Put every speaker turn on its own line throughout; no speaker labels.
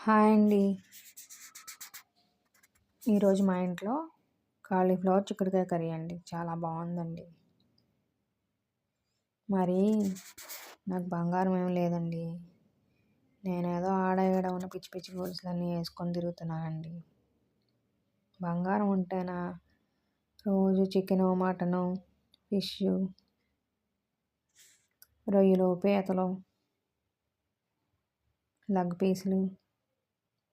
Hi అండి. ఈరోజు మా ఇంట్లో కాలీఫ్లవర్ చిక్కుడుకాయ కర్రీ అండి. చాలా బాగుందండి. మరి నాకు బంగారం ఏం లేదండి. నేనేదో ఆడ ఈడ ఉన్న పిచ్చి పిచ్చి గొలుసులన్నీ వేసుకొని తిరుగుతున్నానండి. బంగారం ఉంటేనా రోజు చికెను, మటను, ఫిష్, రొయ్యలు, పీతలు, లెగ్ పీసులు,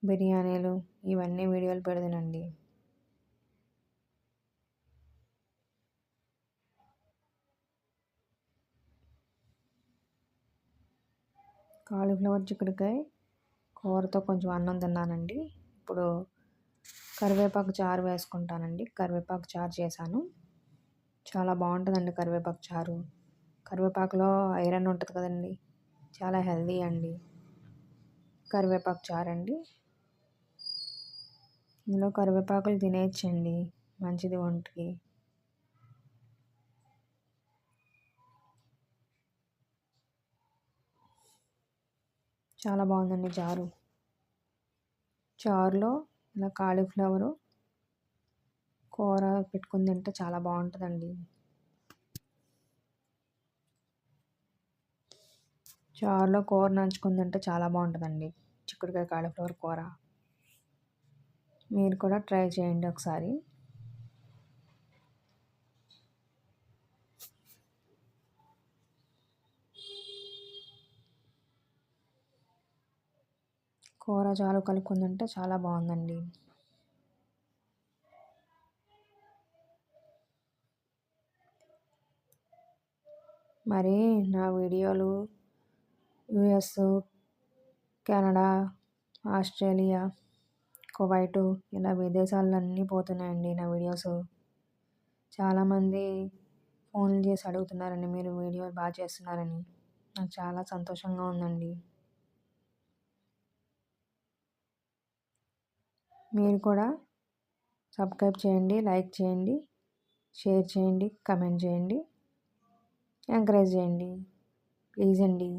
బిర్యానీలు ఇవన్నీ వీడియోలు పెడతానండి. కాలీఫ్లవర్ చిక్కుడుకాయ కూరతో కొంచెం అన్నం తిన్నానండి. ఇప్పుడు కరివేపాకు చారు వేసుకుంటానండి. కరివేపాకు చారు చేశాను. చాలా బాగుంటుందండి కరివేపాకు చారు. కరివేపాకులో ఐరన్ ఉంటుంది కదండి, చాలా హెల్దీ అండి కరివేపాకు చారు అండి. ఇందులో కరివేపాకులు తినేయచ్చండి, మంచిది ఒంటికి. చాలా బాగుందండి చారు. చారులో ఇలా కాలీఫ్లవరు కూర పెట్టుకుని తింటే చాలా బాగుంటుందండి. చారులో కూర నంచుకుని తింటే చాలా బాగుంటుందండి చిక్కుడుకాయ కాలీఫ్లవర్ కూర. మీరు కూడా ట్రై చేయండి ఒకసారి. కూర చారు కలుపుకుని తింటే చాలా బాగుందండి. మరి నా వీడియోలు యుఎస్, కెనడా, ఆస్ట్రేలియా, కువైట్ ఇలా విదేశాలన్నీ పోతున్నాయండి నా వీడియోస్. చాలామంది ఫోన్లు చేసి అడుగుతున్నారండి, మీరు వీడియోలు బాగా చేస్తున్నారని. నాకు చాలా సంతోషంగా ఉందండి. మీరు కూడా సబ్స్క్రైబ్ చేయండి, లైక్ చేయండి, షేర్ చేయండి, కమెంట్ చేయండి, ఎంకరేజ్ చేయండి ప్లీజ్ అండి.